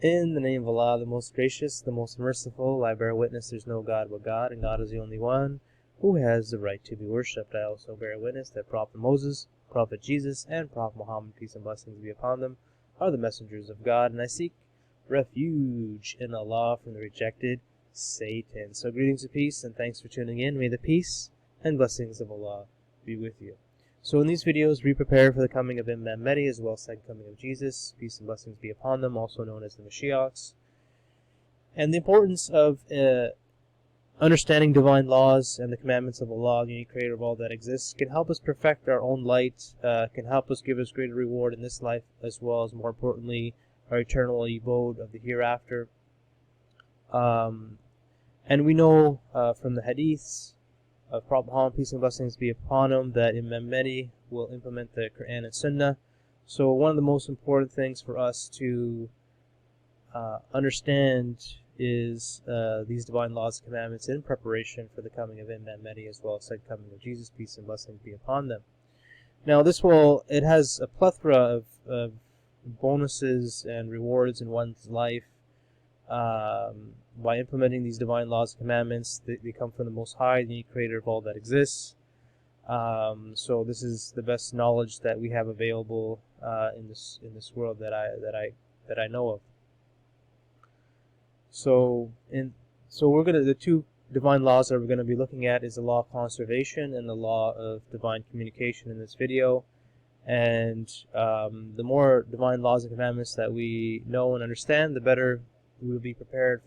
In the name of Allah, the most gracious, the most merciful, I bear witness there's no God but God, and God is the only one who has the right to be worshipped. I also bear witness that Prophet Moses, Prophet Jesus, and Prophet Muhammad, peace and blessings be upon them, are the messengers of God, and I seek refuge in Allah from the rejected Satan. So greetings of peace, and thanks for tuning in. May the peace and blessings of Allah be with you. So in these videos, we prepare for the coming of Imam Mahdi as well as the coming of Jesus. Peace and blessings be upon them, also known as the Mashiachs. And the importance of understanding divine laws and the commandments of Allah, the unique creator of all that exists, can help us perfect our own light, can help us give us greater reward in this life, as well as, more importantly, our eternal abode of the hereafter. And we know from the hadiths of Prophet Muhammad, peace and blessings be upon him, that Imam Mahdi will implement the Quran and Sunnah. So one of the most important things for us to understand is these divine laws and commandments in preparation for the coming of Imam Mahdi as well as the coming of Jesus, peace and blessings be upon them. Now it has a plethora of bonuses and rewards in one's life. By implementing these divine laws and commandments, they come from the Most High, the creator of all that exists. So this is the best knowledge that we have available in this world that I know of. So the two divine laws that we're going to be looking at is the law of conservation and the law of divine communication in this video. And the more divine laws and commandments that we know and understand, the better we will be prepared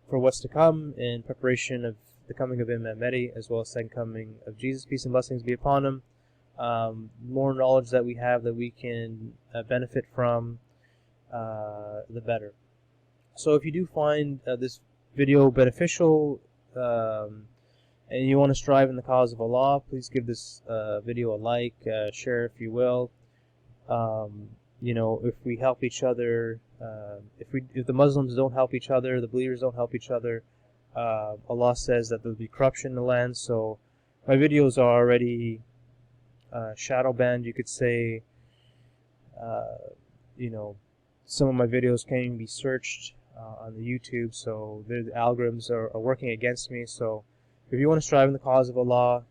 for what's to come in preparation of the coming of Imam Mahdi as well as the second coming of Jesus, peace and blessings be upon him. More knowledge that we have that we can benefit from, the better. So if you do find this video beneficial and you want to strive in the cause of Allah, please give this video a like, share if you will. If we help each other, if the Muslims don't help each other, the believers don't help each other, Allah says that there'll be corruption in the land. So my videos are already shadow banned, you could say. Some of my videos can't even be searched on the YouTube, so the algorithms are working against me. So if you want to strive in the cause of Allah,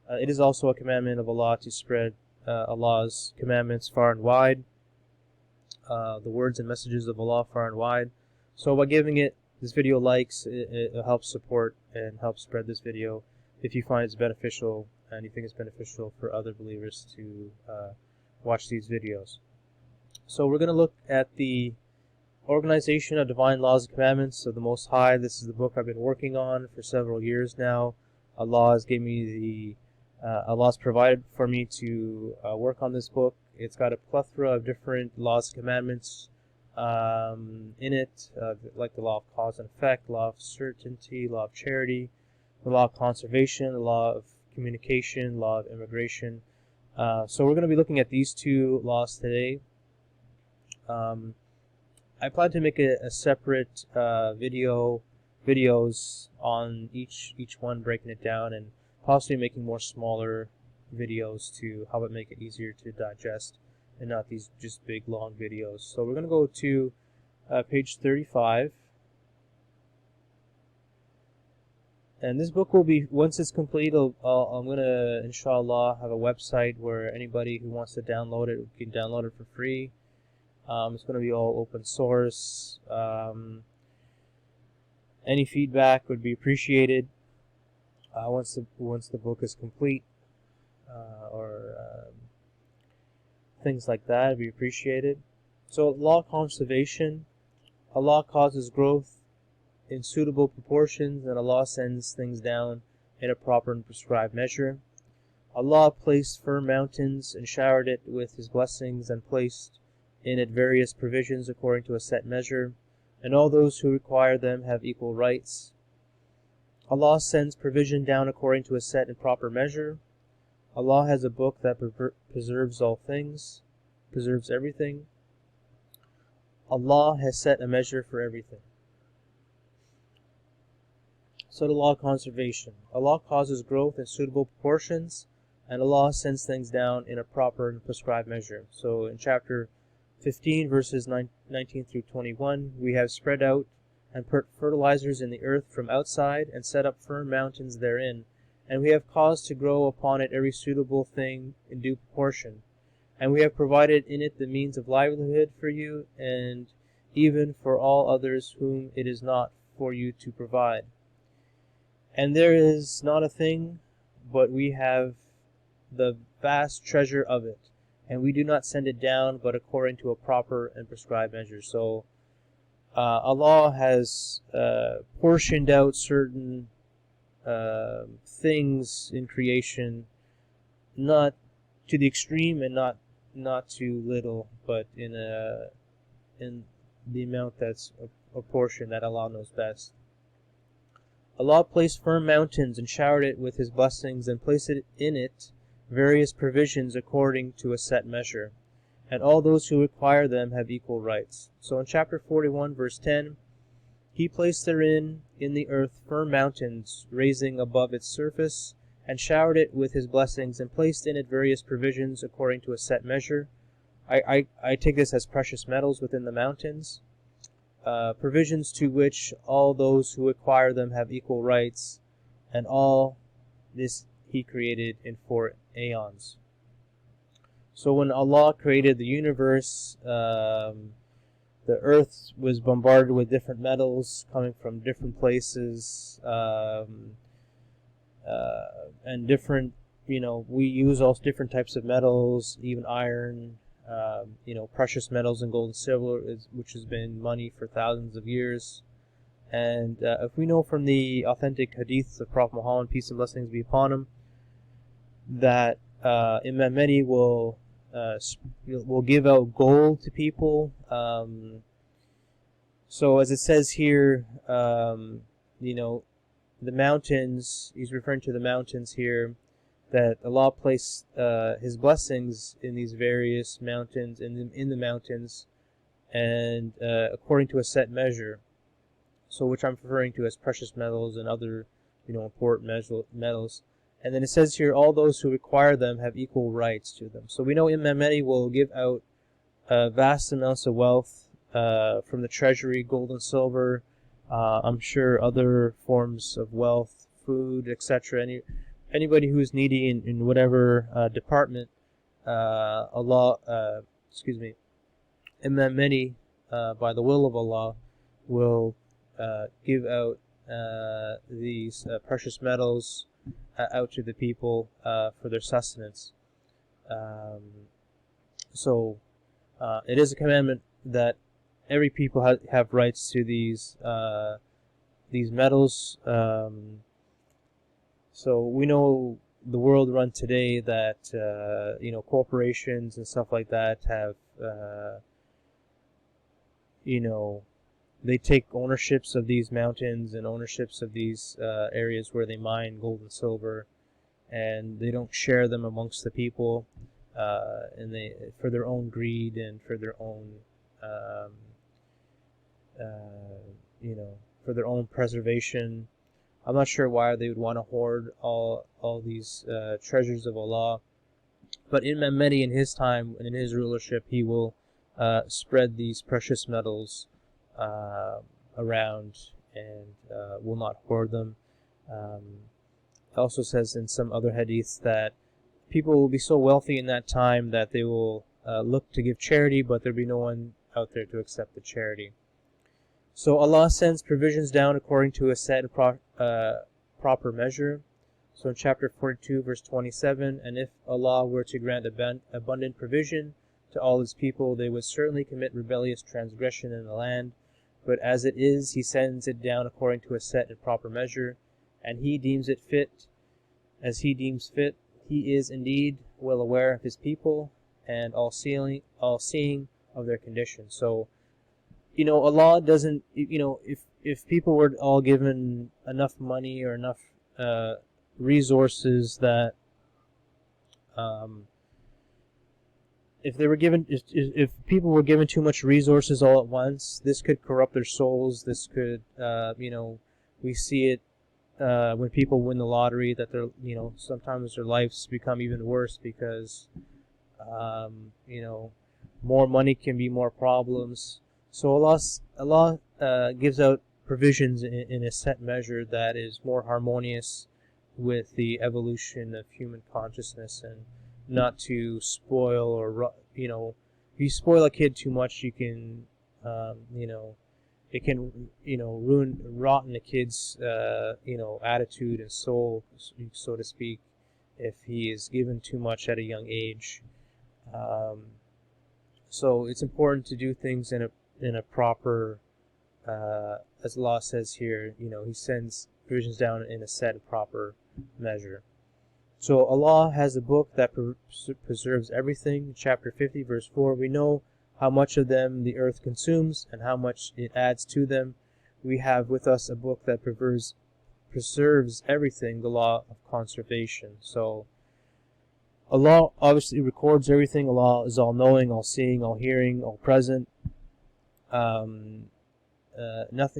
it is also a commandment of Allah to spread Allah's commandments far and wide, the words and messages of Allah far and wide. So by giving this video likes, it helps support and help spread this video if you find it's beneficial and you think it's beneficial for other believers to watch these videos. So we're going to look at the Organization of Divine Laws and Commandments of the Most High. This is the book I've been working on for several years now. Allah's provided for me to work on this book. It's got a plethora of different laws and commandments in it, like the law of cause and effect, law of certainty, law of charity, the law of conservation, the law of communication, law of immigration. So we're going to be looking at these two laws today. I plan to make a separate videos on each one, breaking it down, and possibly making more smaller videos to help it make it easier to digest and not these just big long videos. So we're going to go to page 35, and this book will be, once it's complete, I'm going to inshallah have a website where anybody who wants to download it can download it for free. It's going to be all open source. Any feedback would be appreciated once the book is complete, or things like that would be appreciated. So, law of conservation. Allah causes growth in suitable proportions, and Allah sends things down in a proper and prescribed measure. Allah placed firm mountains and showered it with His blessings and placed in it various provisions according to a set measure, and all those who require them have equal rights. Allah sends provision down according to a set and proper measure. Allah has a book that preserves all things, preserves everything. Allah has set a measure for everything. So the law of conservation. Allah causes growth in suitable proportions, and Allah sends things down in a proper and prescribed measure. So in chapter 15 verses 19 through 21, we have spread out and put fertilizers in the earth from outside, and set up firm mountains therein, and we have caused to grow upon it every suitable thing in due proportion. And we have provided in it the means of livelihood for you, and even for all others whom it is not for you to provide. And there is not a thing but we have the vast treasure of it, and we do not send it down but according to a proper and prescribed measure. So Allah has portioned out certain things in creation, not to the extreme and not too little, but in the amount that's a portion that Allah knows best. Allah placed firm mountains and showered it with His blessings, and placed in it various provisions according to a set measure, and all those who acquire them have equal rights. So in chapter 41 verse 10, He placed therein in the earth firm mountains, raising above its surface, and showered it with His blessings, and placed in it various provisions according to a set measure. I take this as precious metals within the mountains, provisions to which all those who acquire them have equal rights, and all this He created in 4 aeons. So when Allah created the universe, the earth was bombarded with different metals coming from different places, and different, we use all different types of metals, even iron, precious metals and gold and silver, which has been money for thousands of years. And if we know from the authentic hadiths of Prophet Muhammad, peace and blessings be upon him, that Imam Mahdi will give out gold to people. So as it says here, the mountains, he's referring to the mountains here, that Allah placed His blessings in these various mountains, in the mountains, and according to a set measure. So which I'm referring to as precious metals and other, important metals. And then it says here, all those who acquire them have equal rights to them. So we know Imam Mahdi will give out vast amounts of wealth from the treasury, gold and silver. I'm sure other forms of wealth, food, etc. Anybody who is needy in whatever department, Imam Mahdi, by the will of Allah, will give out these precious metals out to the people for their sustenance. So it is a commandment that every people have rights to these metals. So we know the world run today that corporations and stuff like that have they take ownerships of these mountains and ownerships of these areas where they mine gold and silver, and they don't share them amongst the people, and they, for their own greed and for their own for their own preservation. I'm not sure why they would want to hoard all these treasures of Allah, but in Imam Mahdi, in his time and in his rulership, he will spread these precious metals around and will not hoard them. It also says in some other hadiths that people will be so wealthy in that time that they will look to give charity, but there'll be no one out there to accept the charity. So Allah sends provisions down according to a set and proper measure. So in chapter 42 verse 27, and if Allah were to grant abundant provision to all His people, they would certainly commit rebellious transgression in the land. But as it is, He sends it down according to a set and proper measure, and He deems it fit as He deems fit. He is indeed well aware of His people and all seeing of their condition. So, Allah doesn't, if people were all given enough money or enough resources that, if people were given too much resources all at once, this could corrupt their souls. This could, we see it when people win the lottery, that they're, sometimes their lives become even worse because, More money can be more problems. So Allah gives out provisions in a set measure that is more harmonious with the evolution of human consciousness, and not to spoil or, if you spoil a kid too much, you can, it can, rotten a kid's, attitude and soul, so to speak, if he is given too much at a young age. So it's important to do things in a proper, as Allah says here, He sends provisions down in a set proper measure. So Allah has a book that preserves everything. Chapter 50, verse 4, we know how much of them the earth consumes and how much it adds to them. We have with us a book that preserves everything, the law of conservation. So Allah obviously records everything. Allah is all-knowing, all-seeing, all-hearing, all-present. Nothing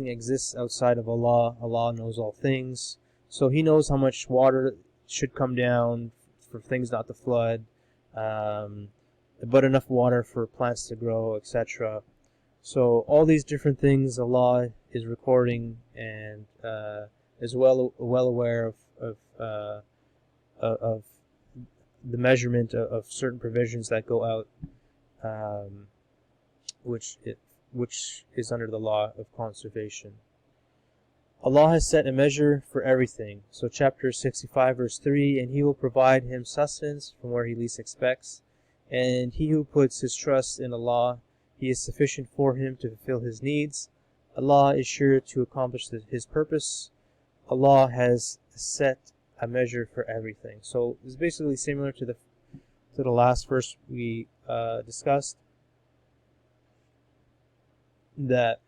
exists outside of Allah. Allah knows all things. So He knows how much water should come down for things not to flood, but enough water for plants to grow, etc. So all these different things Allah is recording, and is well aware of the measurement of certain provisions that go out, which is under the law of conservation. Allah has set a measure for everything. So chapter 65, verse 3, and He will provide him sustenance from where he least expects. And he who puts his trust in Allah, He is sufficient for him to fulfill his needs. Allah is sure to accomplish His purpose. Allah has set a measure for everything. So it's basically similar to the last verse we discussed, that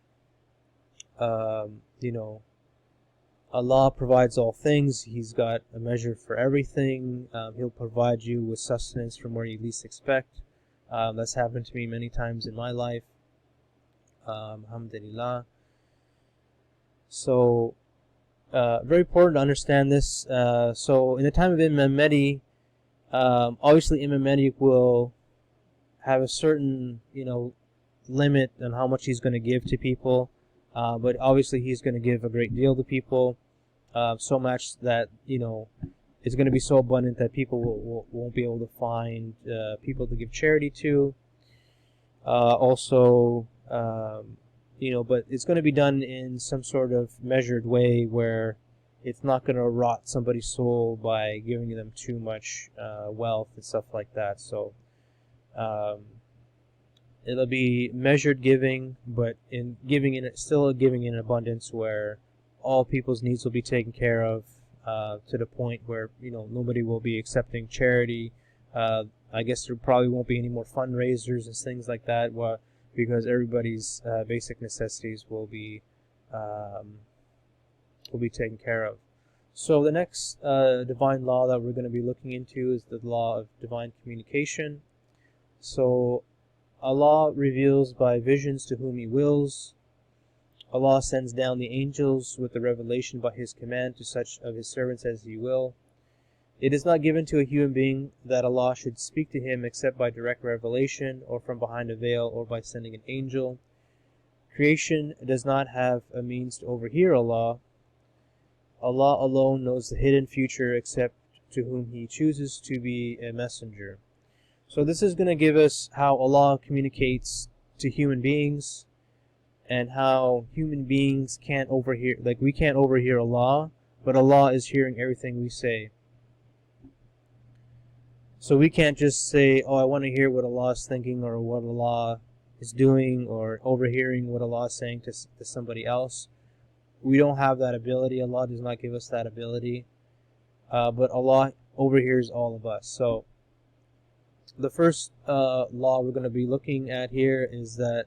Allah provides all things. He's got a measure for everything. He'll provide you with sustenance from where you least expect. That's happened to me many times in my life. Alhamdulillah. So very important to understand this. So in the time of Imam Mahdi, obviously Imam Mahdi will have a certain limit on how much he's going to give to people, but obviously he's going to give a great deal to people, so much that it's going to be so abundant that people won't be able to find people to give charity to. But it's going to be done in some sort of measured way where it's not going to rot somebody's soul by giving them too much wealth and stuff like that. So it'll be measured giving, but still giving in abundance, where all people's needs will be taken care of, to the point where nobody will be accepting charity. I guess there probably won't be any more fundraisers and things like that, because everybody's basic necessities will be taken care of. So the next divine law that we're going to be looking into is the law of divine communication. So Allah reveals by visions to whom He wills. Allah sends down the angels with the revelation by His command to such of His servants as He will. It is not given to a human being that Allah should speak to him except by direct revelation, or from behind a veil, or by sending an angel. Creation does not have a means to overhear Allah. Allah alone knows the hidden future, except to whom He chooses to be a messenger. So this is going to give us how Allah communicates to human beings, and how human beings can't overhear, like we can't overhear Allah, but Allah is hearing everything we say. So we can't just say, I want to hear what Allah is thinking, or what Allah is doing, or overhearing what Allah is saying to somebody else. We don't have that ability. Allah does not give us that ability. But Allah overhears all of us. So the first law we're going to be looking at here is that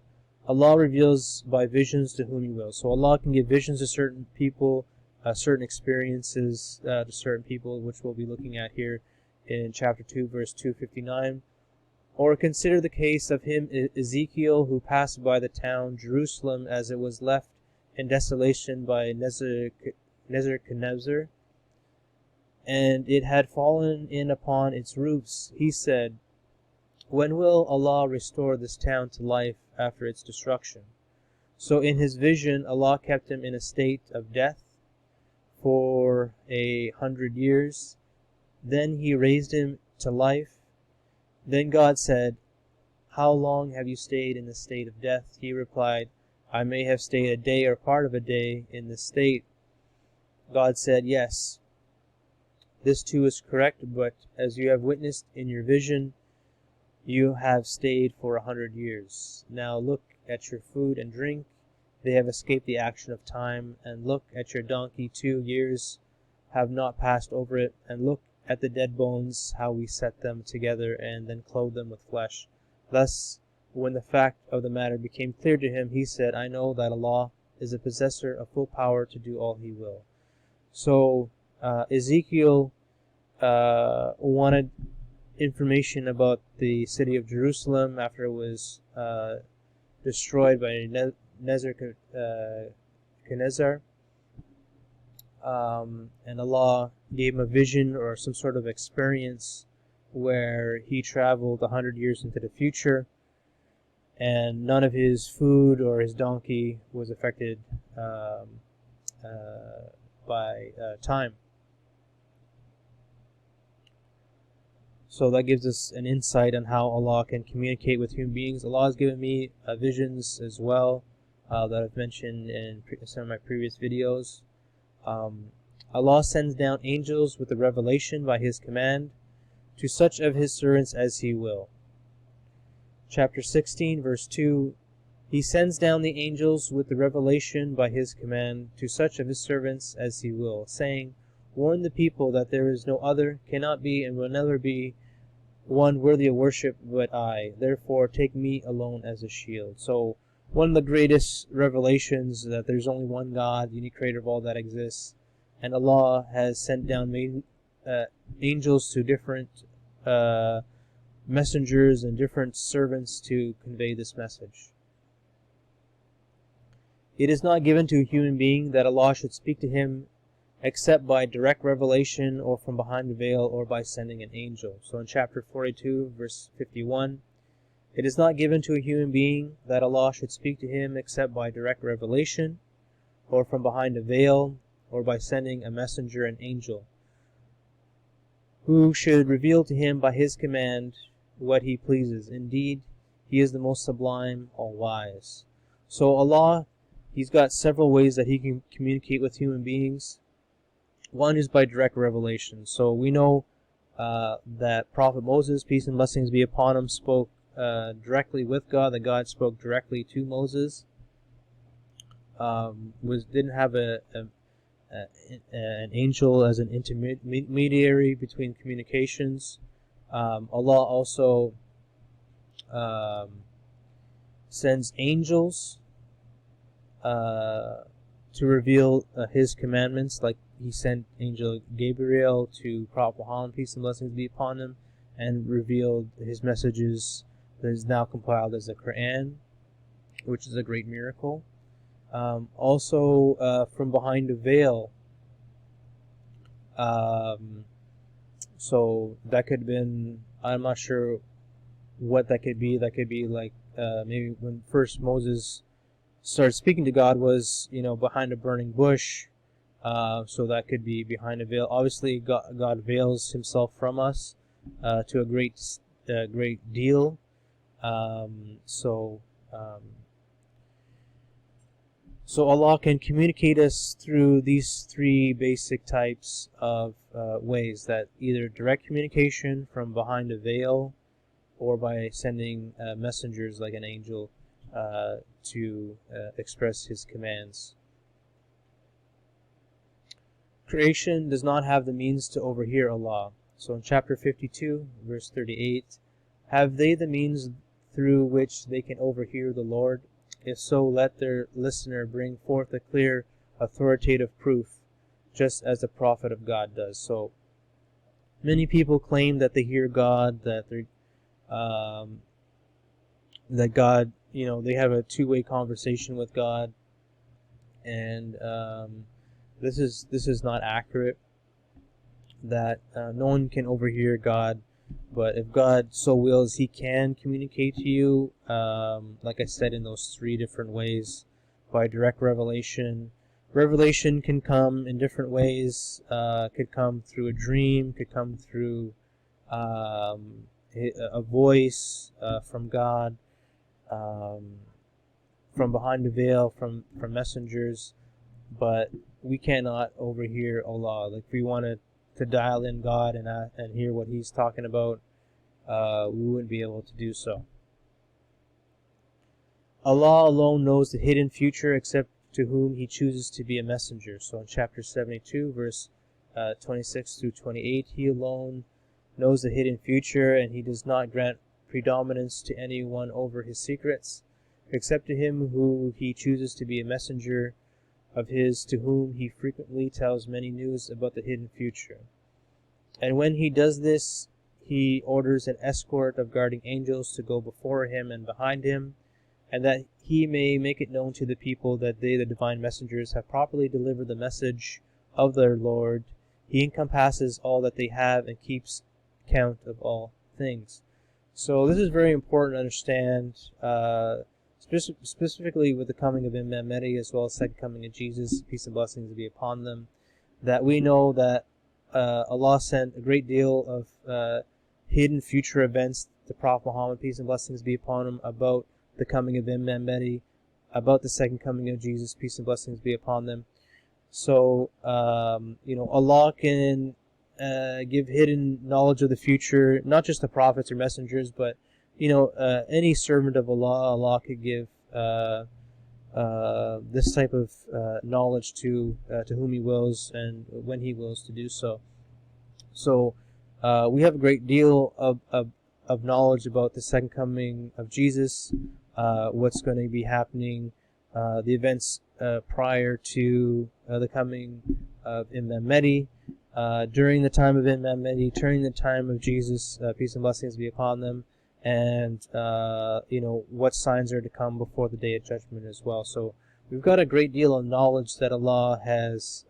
Allah reveals by visions to whom He will. So Allah can give visions to certain people, certain experiences to certain people, which we'll be looking at here in chapter 2, verse 259. Or consider the case of him Ezekiel, who passed by the town Jerusalem as it was left in desolation by Nebuchadnezzar, and it had fallen in upon its roofs. He said, when will Allah restore this town to life after its destruction? So in his vision, Allah kept him in a state of death for 100 years. Then he raised him to life. Then God said, "How long have you stayed in the state of death?" He replied, "I may have stayed a day or part of a day in this state." God said, "Yes, this too is correct, but as you have witnessed in your vision, you have stayed for 100 years. Now look at your food and drink. They have escaped the action of time. And look at your donkey, 2 years have not passed over it. And look at the dead bones, how we set them together and then clothe them with flesh." Thus, when the fact of the matter became clear to him, he said, "I know that Allah is a possessor of full power to do all He will." So Ezekiel wanted information about the city of Jerusalem after it was destroyed by Nebuchadnezzar. And Allah gave him a vision or some sort of experience where he traveled 100 years into the future, and none of his food or his donkey was affected by time. So that gives us an insight on how Allah can communicate with human beings. Allah has given me visions as well that I've mentioned in some of my previous videos. Allah sends down angels with the revelation by His command to such of His servants as He will. Chapter 16, verse 2, He sends down the angels with the revelation by His command to such of His servants as He will, saying, "Warn the people that there is no other, cannot be, and will never be one worthy of worship but I. Therefore take me alone as a shield." So one of the greatest revelations that there's only one God, the unique creator of all that exists, and Allah has sent down angels to different messengers and different servants to convey this message. It is not given to a human being that Allah should speak to him except by direct revelation or from behind the veil or by sending an angel. So in chapter 42, verse 51, it is not given to a human being that Allah should speak to him except by direct revelation or from behind a veil or by sending a messenger, an angel, who should reveal to him by His command what He pleases. Indeed, He is the most sublime, all-wise. So Allah, He's got several ways that He can communicate with human beings. One is by direct revelation. So we know that Prophet Moses, peace and blessings be upon him, spoke directly with God, that God spoke directly to Moses. Didn't have an angel as an intermediary between communications. Allah also sends angels to reveal His commandments, like He sent Angel Gabriel to Prophet Muhammad, peace and blessings be upon him, and revealed His messages that is now compiled as the Quran, which is a great miracle. Also from behind a veil. So that could have been, I'm not sure what that could be. That could be like maybe when first Moses started speaking to God was, behind a burning bush. So that could be behind a veil. Obviously, God veils Himself from us to a great deal. So Allah can communicate us through these three basic types of ways: that either direct communication from behind a veil, or by sending messengers like an angel to express His commands. Creation does not have the means to overhear Allah. So in chapter 52, verse 38, have they the means through which they can overhear the Lord? If so, let their listener bring forth a clear, authoritative proof, just as the prophet of God does. So many people claim that they hear God, that God, they have a two-way conversation with God, and this is not accurate. That no one can overhear God But if God so wills, He can communicate to you, like I said, in those 3 different ways, by direct revelation. Revelation can come in different ways. Could come through a dream, could come through a voice from God, from behind the veil, from messengers. But we cannot overhear Allah. Like, if we wanted to dial in God and hear what He's talking about, we wouldn't be able to do so. Allah alone knows the hidden future, except to whom He chooses to be a messenger. So in chapter 72, verse 26 through 28, He alone knows the hidden future, and He does not grant predominance to anyone over His secrets, except to him who He chooses to be a messenger of His, to whom He frequently tells many news about the hidden future. And when He does this, He orders an escort of guarding angels to go before Him and behind Him, and that He may make it known to the people that they, the divine messengers, have properly delivered the message of their Lord. He encompasses all that they have and keeps count of all things. So this is very important to understand, specifically with the coming of Imam Mahdi, as well as second coming of Jesus, peace and blessings be upon them, that we know that Allah sent a great deal of hidden future events to Prophet Muhammad, peace and blessings be upon him, about the coming of Imam Mahdi, about the second coming of Jesus, peace and blessings be upon them. So, Allah can give hidden knowledge of the future, not just the prophets or messengers, but, any servant of Allah, Allah could give this type of knowledge to whom He wills and when He wills to do so. So, we have a great deal of knowledge about the second coming of Jesus, what's going to be happening, the events prior to the coming of Imam Mahdi, during the time of Imam Mahdi, during the time of Jesus, peace and blessings be upon them, and what signs are to come before the Day of Judgment as well. So we've got a great deal of knowledge that Allah has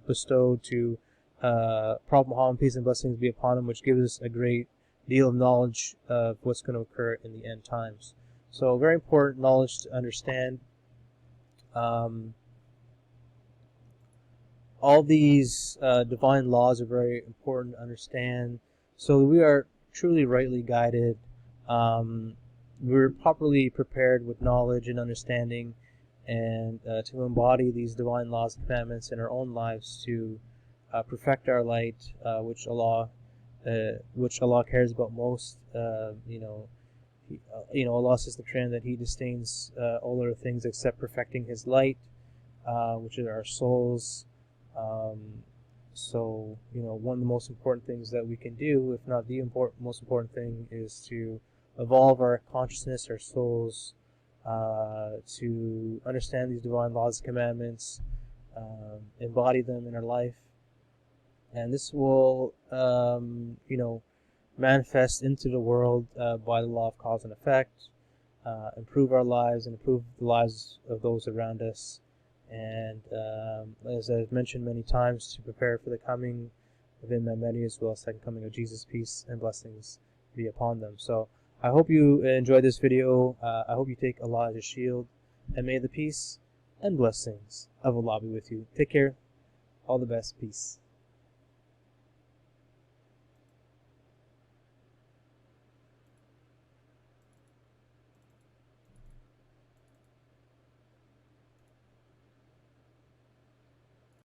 bestowed to Prophet Muhammad, peace and blessings be upon him, which gives us a great deal of knowledge of what's going to occur in the end times. So very important knowledge to understand. All these divine laws are very important to understand, so we are truly rightly guided. We're properly prepared with knowledge and understanding, and to embody these divine laws and commandments in our own lives, to perfect our light, which Allah cares about most. Allah says the Quran that He disdains all other things except perfecting His light, which is our souls. So, one of the most important things that we can do, if not the most important thing, is to evolve our consciousness, our souls, to understand these divine laws and commandments, embody them in our life. And this will, manifest into the world by the law of cause and effect, improve our lives and improve the lives of those around us. And as I've mentioned many times, to prepare for the coming of Imam Mahdi, as well as second coming of Jesus, peace and blessings be upon them. So I hope you enjoyed this video. I hope you take Allah as a shield, and may the peace and blessings of Allah be with you. Take care. All the best. Peace.